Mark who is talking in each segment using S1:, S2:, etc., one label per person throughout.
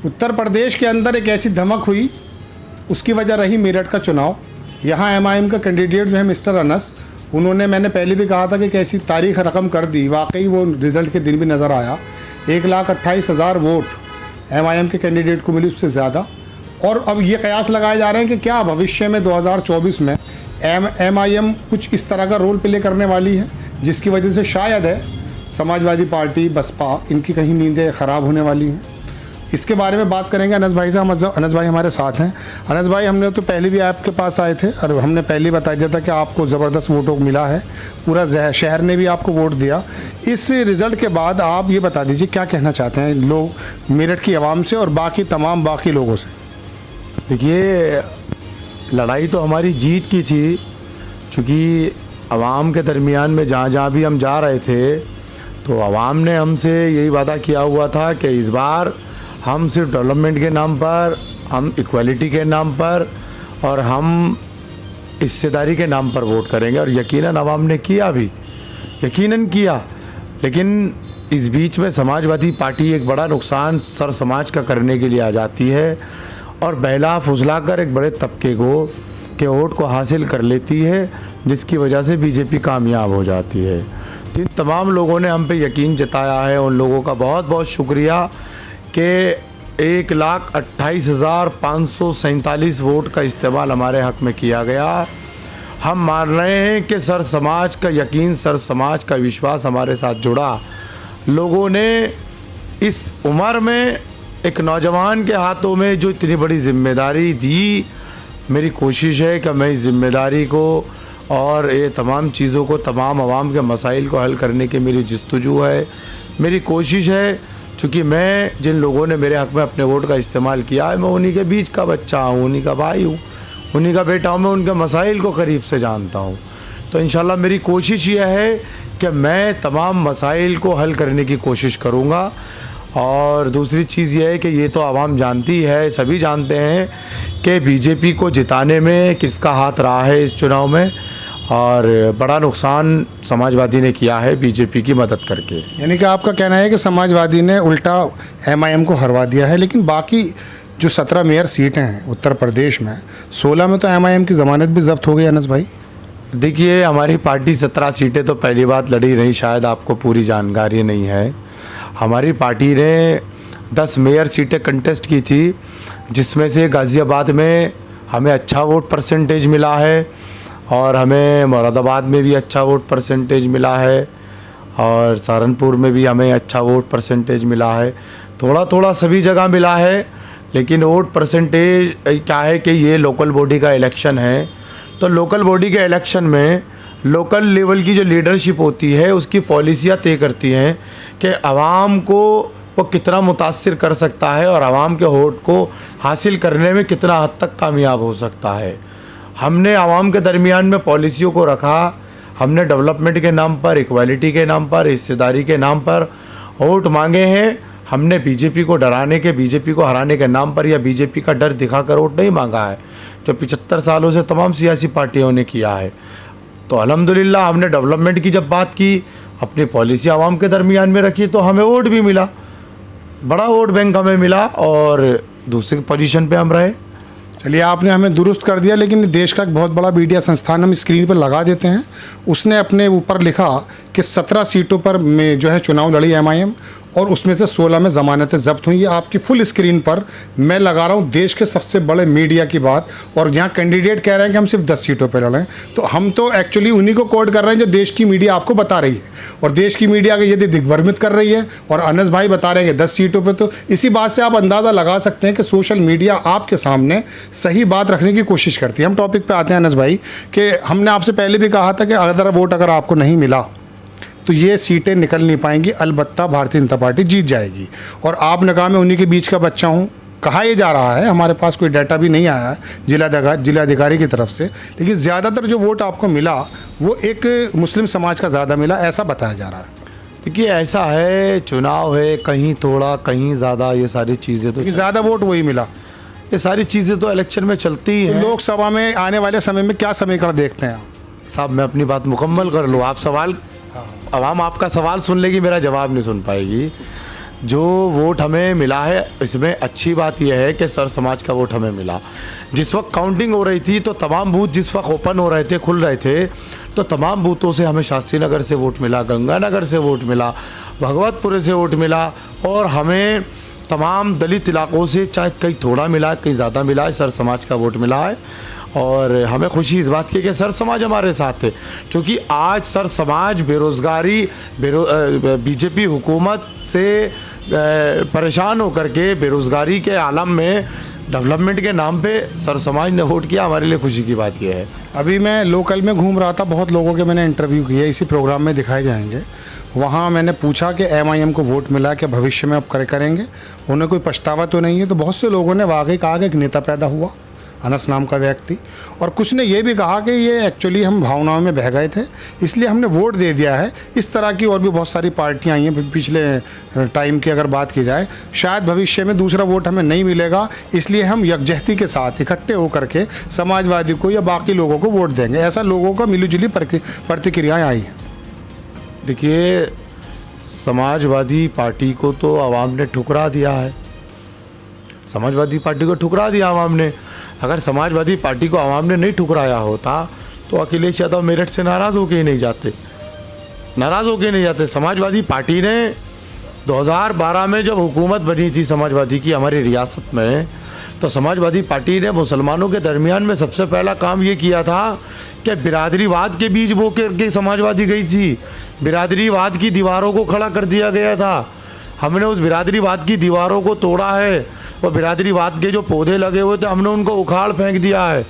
S1: उत्तर प्रदेश के अंदर एक ऐसी धमक हुई, उसकी वजह रही मेरठ का चुनाव। यहाँ एमआईएम का कैंडिडेट जो है मिस्टर अनस, उन्होंने, मैंने पहले भी कहा था कि कैसी तारीख रकम कर दी, वाकई वो रिज़ल्ट के दिन भी नज़र आया। 1,28,000 वोट एमआईएम के कैंडिडेट को मिली, उससे ज़्यादा। और अब ये कयास लगाए जा रहे हैं कि क्या भविष्य में 2024 में एमआईएम कुछ इस तरह का रोल प्ले करने वाली है, जिसकी वजह से शायद है समाजवादी पार्टी, बसपा, इनकी कहीं नींदें ख़राब होने वाली हैं। इसके बारे में बात करेंगे अनस भाई से। अनस भाई हमारे साथ हैं। अनस भाई, हमने तो पहले भी आपके पास आए थे और हमने पहले बता दिया था कि आपको ज़बरदस्त वोटों मिला है, पूरा शहर ने भी आपको वोट दिया। इस रिज़ल्ट के बाद आप ये बता दीजिए क्या कहना चाहते हैं लोग मेरठ की आवाम से और बाकी लोगों से।
S2: देखिए, लड़ाई तो हमारी जीत की थी, चूँकि आवाम के दरमियान में जहाँ भी हम जा रहे थे तो आवाम ने हमसे यही वादा किया हुआ था कि इस बार हम सिर्फ डेवलपमेंट के नाम पर, हम इक्वालिटी के नाम पर और हम हिस्सेदारी के नाम पर वोट करेंगे। और यकीनन आवाम ने किया भी, यकीनन किया। लेकिन इस बीच में समाजवादी पार्टी एक बड़ा नुकसान सर समाज का करने के लिए आ जाती है और बहला फुसला कर एक बड़े तबके को के वोट को हासिल कर लेती है, जिसकी वजह से बीजेपी कामयाब हो जाती है। तो इन तमाम लोगों ने हम पे यकीन जताया है, उन लोगों का बहुत बहुत शुक्रिया कि 1,28,547 वोट का इस्तेमाल हमारे हक़ में किया गया। हम मान रहे हैं कि सर समाज का यकीन, सर समाज का विश्वास हमारे साथ जुड़ा। लोगों ने इस उम्र में एक नौजवान के हाथों में जो इतनी बड़ी जिम्मेदारी दी, मेरी कोशिश है कि मैं इस जिम्मेदारी को और ये तमाम चीज़ों को, तमाम आवाम के मसाइल को हल करने की मेरी जस्तजू है, मेरी कोशिश है। चूँकि मैं, जिन लोगों ने मेरे हक़ में अपने वोट का इस्तेमाल किया है, मैं उन्हीं के बीच का बच्चा हूँ, उन्हीं का भाई हूँ, उन्हीं का बेटा हूँ, मैं उनके मसाइल को करीब से जानता हूँ। तो इंशाल्लाह मेरी कोशिश यह है कि मैं तमाम मसाइल को हल करने की कोशिश करूँगा। और दूसरी चीज़ यह है कि ये तो आवाम जानती है, सभी जानते हैं कि बीजेपी को जिताने में किसका हाथ रहा है इस चुनाव में, और बड़ा नुकसान समाजवादी ने किया है बीजेपी की मदद करके।
S1: यानी कि आपका कहना है कि समाजवादी ने उल्टा एमआईएम को हरवा दिया है। लेकिन बाकी जो 17 मेयर सीटें हैं उत्तर प्रदेश में, 16 में तो एमआईएम की ज़मानत भी जब्त हो गई। अनस भाई,
S2: देखिए, हमारी पार्टी 17 सीटें तो पहली बात लड़ी नहीं, शायद आपको पूरी जानकारी नहीं है। हमारी पार्टी ने 10 मेयर सीटें कंटेस्ट की थी, जिसमें से गाज़ियाबाद में हमें अच्छा वोट परसेंटेज मिला है और हमें मुरादाबाद में भी अच्छा वोट परसेंटेज मिला है और सहारनपुर में भी हमें अच्छा वोट परसेंटेज मिला है। थोड़ा थोड़ा सभी जगह मिला है, लेकिन वोट परसेंटेज क्या है कि ये लोकल बॉडी का इलेक्शन है, तो लोकल बॉडी के इलेक्शन में लोकल लेवल की जो लीडरशिप होती है उसकी पॉलिसियाँ तय करती हैं कि आवाम को वो कितना मुतासिर कर सकता है और आवाम के वोट को हासिल करने में कितना हद तक कामयाब हो सकता है। हमने आवाम के दरमियान में पॉलिसियों को रखा, हमने डेवलपमेंट के नाम पर, इक्वालिटी के नाम पर, हिस्सेदारी के नाम पर वोट मांगे हैं। हमने बीजेपी को डराने के, बीजेपी को हराने के नाम पर या बीजेपी का डर दिखाकर वोट नहीं मांगा है, जो 75 सालों से तमाम सियासी पार्टियों ने किया है। तो अल्हम्दुलिल्लाह हमने डेवलपमेंट की जब बात की, अपनी पॉलिसी आवाम के दरमियान में रखी, तो हमें वोट भी मिला, बड़ा वोट बैंक हमें मिला और दूसरी पोजीशन पे हम रहे।
S1: चलिए, आपने हमें दुरुस्त कर दिया। लेकिन देश का एक बहुत बड़ा मीडिया संस्थान हम स्क्रीन पर लगा देते हैं, उसने अपने ऊपर लिखा कि 17 सीटों पर में जो है चुनाव लड़ी एमआईएम और उसमें से 16 में ज़मानतें जब्त हुई। ये आपकी फुल स्क्रीन पर मैं लगा रहा हूँ, देश के सबसे बड़े मीडिया की बात। और यहाँ कैंडिडेट कह रहे हैं कि हम सिर्फ 10 सीटों पर लड़ें, तो हम तो एक्चुअली उन्हीं को कोट कर रहे हैं जो देश की मीडिया आपको बता रही है, और देश की मीडिया यदि दिग्भ्रमित कर रही है और अनस भाई बता रहे हैं कि 10 सीटों पर, तो इसी बात से आप अंदाज़ा लगा सकते हैं कि सोशल मीडिया आपके सामने सही बात रखने की कोशिश करती है। हम टॉपिक पे आते हैं अनस भाई, कि हमने आपसे पहले भी कहा था कि अगर आपको नहीं मिला तो ये सीटें निकल नहीं पाएंगी, अलबत्ता भारतीय जनता पार्टी जीत जाएगी। और आपने कहा मैं उन्हीं के बीच का बच्चा हूँ, कहा यह जा रहा है, हमारे पास कोई डाटा भी नहीं आया है जिलाधिकारी की तरफ से, लेकिन ज़्यादातर जो वोट आपको मिला वो एक मुस्लिम समाज का ज़्यादा मिला, ऐसा बताया जा रहा है।
S2: देखिए, ऐसा है, चुनाव है, कहीं थोड़ा कहीं ज़्यादा, ये सारी चीज़ें तो
S1: ज़्यादा वोट वही मिला,
S2: ये सारी चीज़ें तो इलेक्शन में चलती ही हैं।
S1: लोकसभा में आने वाले समय में क्या समीकरण देखते हैं आप?
S2: साहब, मैं अपनी बात मुकम्मल कर लूँ, आप सवाल, आवाम आपका सवाल सुन लेगी, मेरा जवाब नहीं सुन पाएगी। जो वोट हमें मिला है इसमें अच्छी बात यह है कि सर समाज का वोट हमें मिला। जिस वक्त काउंटिंग हो रही थी तो तमाम बूथ जिस वक्त ओपन हो रहे थे, खुल रहे थे, तो तमाम बूथों से हमें शास्त्री नगर से वोट मिला, गंगानगर से वोट मिला, भगवतपुर से वोट मिला, और हमें तमाम दलित इलाकों से चाहे कहीं थोड़ा मिला कहीं ज़्यादा मिला है, सर समाज का वोट मिला है। और हमें खुशी इस बात की कि सर समाज हमारे साथ है, क्योंकि आज सर समाज बेरोज़गारी बीजेपी हुकूमत से परेशान होकर के बेरोज़गारी के आलम में डेवलपमेंट के नाम पे सर समाज ने वोट किया। हमारे लिए खुशी की बात यह है।
S1: अभी मैं लोकल में घूम रहा था, बहुत लोगों के मैंने इंटरव्यू किए, इसी प्रोग्राम में दिखाए जाएंगे। वहाँ मैंने पूछा कि MIM को वोट मिला, क्या भविष्य में अब करेंगे, उन्हें कोई पछतावा तो नहीं है? तो बहुत से लोगों ने वाकई कहा कि एक नेता पैदा हुआ, अनस नाम का व्यक्ति, और कुछ ने ये भी कहा कि ये एक्चुअली हम भावनाओं में बह गए थे इसलिए हमने वोट दे दिया है। इस तरह की और भी बहुत सारी पार्टियां आई हैं पिछले टाइम की अगर बात की जाए। शायद भविष्य में दूसरा वोट हमें नहीं मिलेगा, इसलिए हम यकजहती के साथ इकट्ठे होकर के समाजवादी को या बाकी लोगों को वोट देंगे। ऐसा लोगों का मिलीजुली प्रतिक्रियाएँ आई हैं।
S2: देखिए, समाजवादी पार्टी को तो आवाम ने ठुकरा दिया है, समाजवादी पार्टी को ठुकरा दिया आवाम ने। अगर समाजवादी पार्टी को आवाम ने नहीं ठुकराया होता तो अखिलेश यादव मेरठ से नाराज़ होके ही नहीं जाते, समाजवादी पार्टी ने 2012 में जब हुकूमत बनी थी समाजवादी की हमारी रियासत में, तो समाजवादी पार्टी ने मुसलमानों के दरमियान में सबसे पहला काम ये किया था कि बिरादरीवाद के बीज बो के समाजवादी गई थी। बिरादरीवाद की दीवारों को खड़ा कर दिया गया था। हमने उस बिरादरीवाद की दीवारों को तोड़ा है, और बिरादरीवाद के जो पौधे लगे हुए थे हमने उनको उखाड़ फेंक दिया है।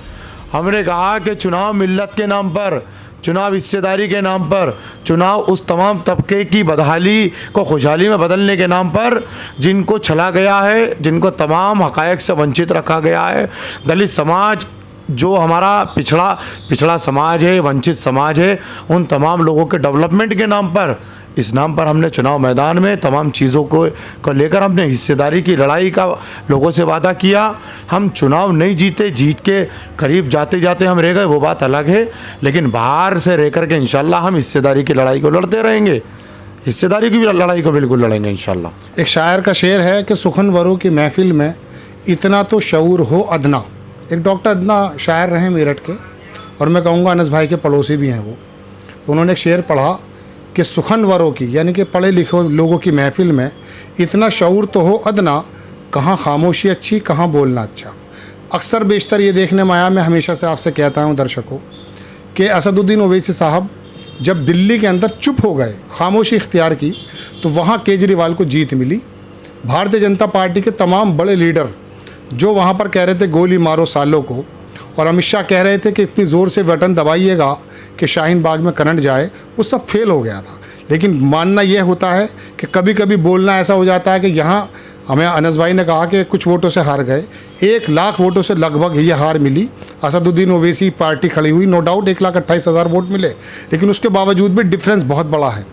S2: हमने कहा कि चुनाव मिल्लत के नाम पर, चुनाव हिस्सेदारी के नाम पर, चुनाव उस तमाम तबके की बदहाली को खुशहाली में बदलने के नाम पर जिनको छला गया है, जिनको तमाम हक़ाइक़ से वंचित रखा गया है, दलित समाज जो हमारा पिछड़ा समाज है, वंचित समाज है, उन तमाम लोगों के डेवलपमेंट के नाम पर, इस नाम पर हमने चुनाव मैदान में तमाम चीज़ों को लेकर हमने हिस्सेदारी की लड़ाई का लोगों से वादा किया। हम चुनाव नहीं जीते, जीत के करीब जाते जाते हम रह गए, वो बात अलग है, लेकिन बाहर से रह कर के इंशाल्लाह हम हिस्सेदारी की लड़ाई को लड़ते रहेंगे, हिस्सेदारी की भी लड़ाई को बिल्कुल लड़ेंगे इंशाल्लाह।
S1: एक शायर का शेर है कि सुखनवरों की महफिल में इतना तो शऊर हो अदना। एक डॉक्टर अदना शायर रहे मेरठ के, और मैं कहूँगा अनस भाई के पड़ोसी भी हैं वो। तो उन्होंने एक शेर पढ़ा कि सुखनवरों की, यानी कि पढ़े लिखे लोगों की महफिल में इतना शऊर तो हो अदना, कहाँ खामोशी अच्छी कहाँ बोलना अच्छा। अक्सर बेशतर ये देखने में आया, मैं हमेशा से आपसे कहता हूँ दर्शकों, कि असदुद्दीन ओवैसी साहब जब दिल्ली के अंदर चुप हो गए, खामोशी इख्तियार की, तो वहाँ केजरीवाल को जीत मिली। भारतीय जनता पार्टी के तमाम बड़े लीडर जो वहाँ पर कह रहे थे गोली मारो सालों को, और अमित शाह कह रहे थे कि इतनी ज़ोर से बटन दबाइएगा कि शाहीन बाग में करंट जाए, वो सब फेल हो गया था। लेकिन मानना यह होता है कि कभी कभी बोलना ऐसा हो जाता है कि यहाँ हमें अनस भाई ने कहा कि कुछ वोटों से हार गए, 1 लाख वोटों से लगभग ये हार मिली। असदुद्दीन ओवैसी पार्टी खड़ी हुई, नो डाउट 1,28,000 वोट मिले, लेकिन उसके बावजूद भी डिफरेंस बहुत बड़ा है।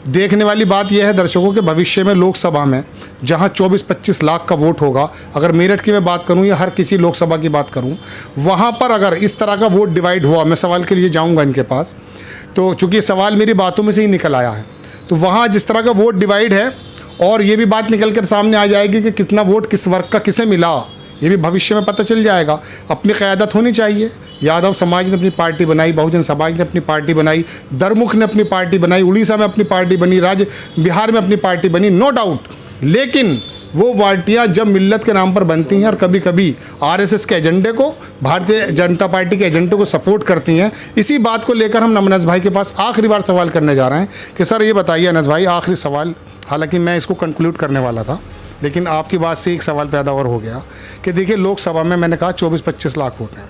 S1: देखने वाली बात यह है दर्शकों कि भविष्य में लोकसभा में जहां 24-25 लाख का वोट होगा, अगर मेरठ की मैं बात करूं या हर किसी लोकसभा की बात करूं, वहां पर अगर इस तरह का वोट डिवाइड हुआ, मैं सवाल के लिए जाऊंगा इनके पास, तो चूंकि सवाल मेरी बातों में से ही निकल आया है, तो वहाँ जिस तरह का वोट डिवाइड है, और ये भी बात निकल कर सामने आ जाएगी कि कितना वोट किस वर्ग का किसे मिला, ये भी भविष्य में पता चल जाएगा। अपनी क़यादत होनी चाहिए। यादव समाज ने अपनी पार्टी बनाई, बहुजन समाज ने अपनी पार्टी बनाई, दरमुख ने अपनी पार्टी बनाई, उड़ीसा में अपनी पार्टी बनी, बिहार में अपनी पार्टी बनी, नो डाउट। लेकिन वो पार्टियां जब मिल्लत के नाम पर बनती हैं और कभी कभी आरएसएस के एजेंडे को, भारतीय जनता पार्टी के एजेंडे को सपोर्ट करती हैं, इसी बात को लेकर हम अनस भाई के पास आखिरी बार सवाल करने जा रहे हैं कि सर ये बताइए अनस भाई, आखिरी सवाल, हालांकि मैं इसको कंक्लूड करने वाला था, लेकिन आपकी बात से एक सवाल पैदा और हो गया कि देखिए लोकसभा में मैंने कहा 24-25 लाख वोट हैं।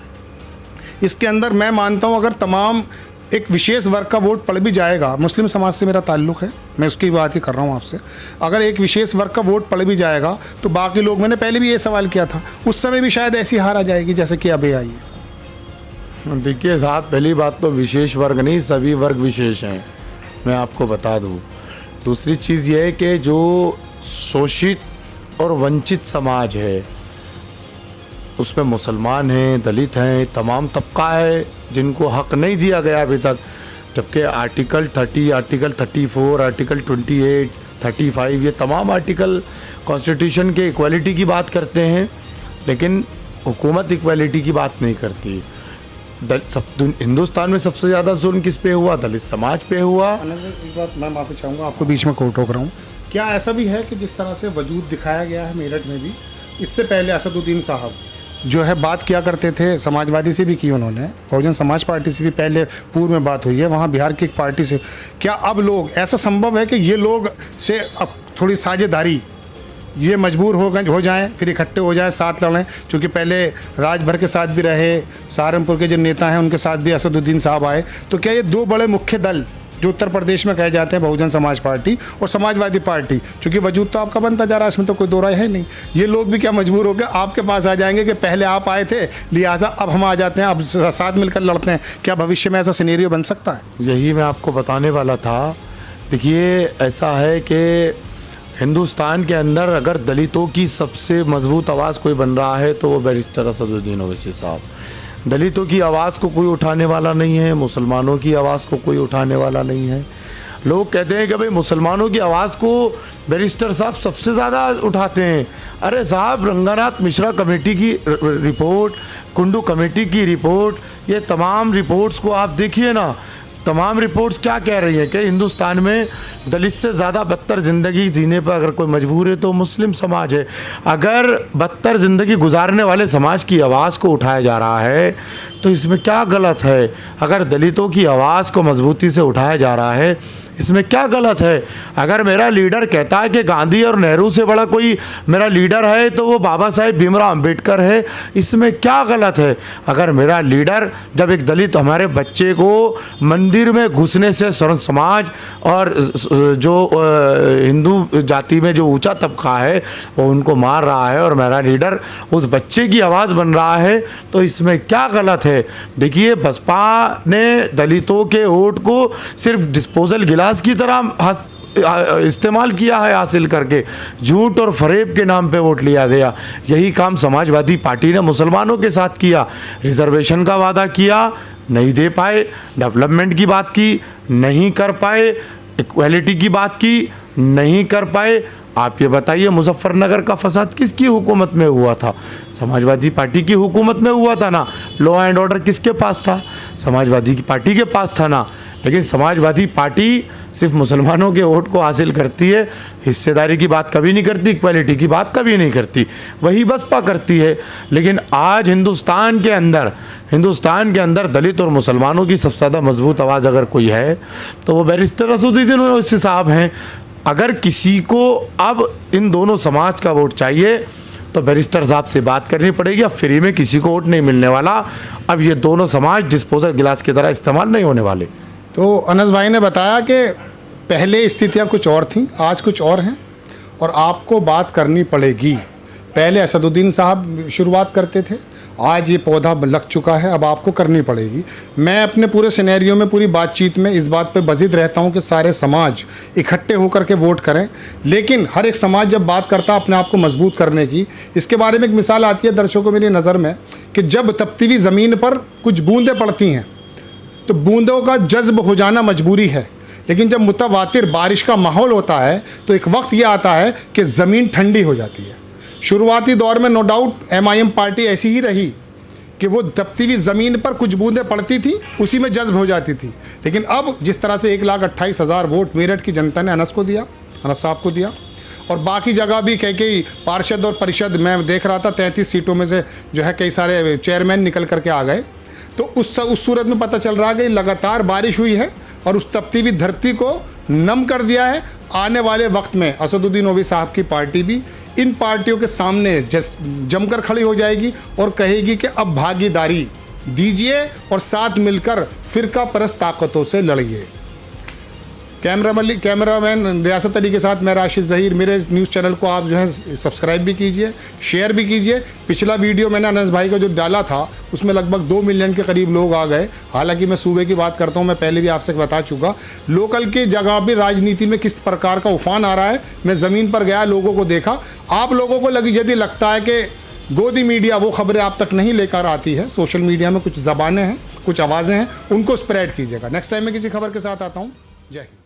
S1: इसके अंदर मैं मानता हूँ अगर तमाम एक विशेष वर्ग का वोट पड़ भी जाएगा, मुस्लिम समाज से मेरा ताल्लुक़ है, मैं उसकी बात ही कर रहा हूँ आपसे, अगर एक विशेष वर्ग का वोट पड़ भी जाएगा तो बाकी लोग, मैंने पहले भी ये सवाल किया था, उस समय भी शायद ऐसी हार आ जाएगी जैसे कि अभी आई है।
S2: देखिए साहब, पहली बात तो विशेष वर्ग नहीं, सभी वर्ग विशेष हैं, मैं आपको बता दूँ। दूसरी चीज़ ये है कि जो शोषित और वंचित समाज है उसमें मुसलमान हैं, दलित हैं, तमाम तबका है जिनको हक नहीं दिया गया अभी तक, जबकि आर्टिकल 30, आर्टिकल 34, आर्टिकल 28 35, ये तमाम आर्टिकल कॉन्स्टिट्यूशन के इक्वालिटी की बात करते हैं, लेकिन हुकूमत इक्वालिटी की बात नहीं करती। हिंदुस्तान में सबसे ज़्यादा जुल्म किस पे हुआ? दलित समाज पे हुआ।
S1: एक बात मैं माफ़ी चाहूँगा, आपको बीच में टोक रहा हूँ। क्या ऐसा भी है कि जिस तरह से वजूद दिखाया गया है मेरठ में भी, इससे पहले असदुद्दीन साहब जो है बात किया करते थे, समाजवादी से भी की उन्होंने, बहुजन समाज पार्टी से भी पहले पूर्व में बात हुई है, वहाँ बिहार की एक पार्टी से। क्या अब लोग, ऐसा संभव है कि ये लोग से अब थोड़ी साझेदारी, ये मजबूर हो जाएं, फिर इकट्ठे हो जाएं, साथ लड़ें? क्योंकि पहले राजभर के साथ भी रहे, सहारनपुर के जो नेता हैं उनके साथ भी असदुद्दीन साहब आए, तो क्या ये दो बड़े मुख्य दल जो उत्तर प्रदेश में कहे जाते हैं, बहुजन समाज पार्टी और समाजवादी पार्टी, चूँकि वजूद तो आपका बनता जा रहा है, इसमें तो कोई दो राय है नहीं, ये लोग भी क्या मजबूर होकर आपके पास आ जाएंगे कि पहले आप आए थे लिहाजा अब हम आ जाते हैं, अब साथ मिलकर लड़ते हैं? क्या भविष्य में ऐसा सिनेरियो बन सकता है?
S2: यही मैं आपको बताने वाला था। देखिए, ऐसा है कि हिंदुस्तान के अंदर अगर दलितों की सबसे मजबूत आवाज़ कोई बन रहा है तो वो बैरिस्टर असदुद्दीन ओवैसी साहब। दलितों की आवाज़ को कोई उठाने वाला नहीं है, मुसलमानों की आवाज़ को कोई उठाने वाला नहीं है। लोग कहते हैं कि भाई मुसलमानों की आवाज़ को बैरिस्टर साहब सबसे ज़्यादा उठाते हैं। अरे साहब, रंगानाथ मिश्रा कमेटी की रिपोर्ट, कुंडू कमेटी की रिपोर्ट, ये तमाम रिपोर्ट्स को आप देखिए ना। तमाम रिपोर्ट्स क्या कह रही हैं कि हिंदुस्तान में दलित से ज़्यादा बदतर ज़िंदगी जीने पर अगर कोई मजबूर है तो मुस्लिम समाज है। अगर बदतर ज़िंदगी गुजारने वाले समाज की आवाज़ को उठाया जा रहा है तो इसमें क्या गलत है? अगर दलितों की आवाज़ को मजबूती से उठाया जा रहा है, इसमें क्या गलत है? अगर मेरा लीडर कहता है कि गांधी और नेहरू से बड़ा कोई मेरा लीडर है तो वो बाबा साहेब भीमराव अंबेडकर है, इसमें क्या गलत है? अगर मेरा लीडर, जब एक दलित हमारे बच्चे को मंदिर में घुसने से समाज और जो हिंदू जाति में जो ऊंचा तबका है वो उनको मार रहा है और मेरा लीडर उस बच्चे की आवाज़ बन रहा है, तो इसमें क्या गलत है? देखिए, बसपा ने दलितों के वोट को सिर्फ डिस्पोजल गिलास की तरह इस्तेमाल किया है, हासिल करके झूठ और फरेब के नाम पे वोट लिया गया। यही काम समाजवादी पार्टी ने मुसलमानों के साथ किया। रिजर्वेशन का वादा किया, नहीं दे पाए। डेवलपमेंट की बात की, नहीं कर पाए। इक्वालिटी की बात की, नहीं कर पाए। आप ये बताइए, मुजफ्फरनगर का फसाद किसकी हुकूमत में हुआ था? समाजवादी पार्टी की हुकूमत में हुआ था ना। लॉ एंड ऑर्डर किसके पास था? समाजवादी पार्टी के पास था ना। लेकिन समाजवादी पार्टी सिर्फ मुसलमानों के वोट को हासिल करती है, हिस्सेदारी की बात कभी नहीं करती, इक्वालिटी की बात कभी नहीं करती। वही बसपा करती है। लेकिन आज हिंदुस्तान के अंदर दलित और मुसलमानों की सबसे ज़्यादा मजबूत आवाज़ अगर कोई है तो वो बैरिस्टर असदुद्दीन ओवैसी साहब हैं। अगर किसी को अब इन दोनों समाज का वोट चाहिए तो बैरिस्टर साहब से बात करनी पड़ेगी। अब फ्री में किसी को वोट नहीं मिलने वाला। अब ये दोनों समाज डिस्पोजल गिलास की तरह इस्तेमाल नहीं होने वाले।
S1: तो अनस भाई ने बताया कि पहले स्थितियां कुछ और थीं, आज कुछ और हैं और आपको बात करनी पड़ेगी। पहले असदुद्दीन साहब शुरुआत करते थे, आज ये पौधा लग चुका है, अब आपको करनी पड़ेगी। मैं अपने पूरे सिनेरियो में, पूरी बातचीत में इस बात पे बजिद रहता हूँ कि सारे समाज इकट्ठे होकर के वोट करें, लेकिन हर एक समाज जब बात करता है अपने आप को मजबूत करने की, इसके बारे में एक मिसाल आती है दर्शकों मेरी नज़र में कि जब तपती हुई ज़मीन पर कुछ बूंदें पड़ती हैं तो बूंदों का जज्ब हो जाना मजबूरी है, लेकिन जब मुतवातिर बारिश का माहौल होता है तो एक वक्त यह आता है कि ज़मीन ठंडी हो जाती है। शुरुआती दौर में नो डाउट MIM पार्टी ऐसी ही रही कि वो दबती हुई ज़मीन पर कुछ बूंदें पड़ती थी, उसी में जज्ब हो जाती थी। लेकिन अब जिस तरह से 1,28,000 वोट मेरठ की जनता ने अनस साहब को दिया और बाकी जगह भी कई पार्षद और परिषद, मैं देख रहा था 33 सीटों में से जो है कई सारे चेयरमैन निकल करके आ गए, तो उस सूरत में पता चल रहा है कि लगातार बारिश हुई है और उस तपती हुई धरती को नम कर दिया है। आने वाले वक्त में असदुद्दीन ओवैसी साहब की पार्टी भी इन पार्टियों के सामने जमकर खड़ी हो जाएगी और कहेगी कि अब भागीदारी दीजिए और साथ मिलकर फिरका परस्त ताकतों से लड़िए। कैमरामैन रियासत अली के साथ मैं राशिद ज़हीर। मेरे न्यूज़ चैनल को आप जो है सब्सक्राइब भी कीजिए, शेयर भी कीजिए। पिछला वीडियो मैंने अनस भाई का जो डाला था उसमें लगभग 2 मिलियन के करीब लोग आ गए। हालांकि मैं सूबे की बात करता हूं, मैं पहले भी आपसे बता चुका, लोकल की जगह भी राजनीति में किस प्रकार का उफान आ रहा है। मैं ज़मीन पर गया, लोगों को देखा। आप लोगों को यदि लगता है कि गोदी मीडिया वो खबरें आप तक नहीं लेकर आती है, सोशल मीडिया में कुछ ज़बानें हैं, कुछ आवाज़ें हैं, उनको स्प्रेड कीजिएगा। नेक्स्ट टाइम मैं किसी खबर के साथ आता हूँ। जय हिंद।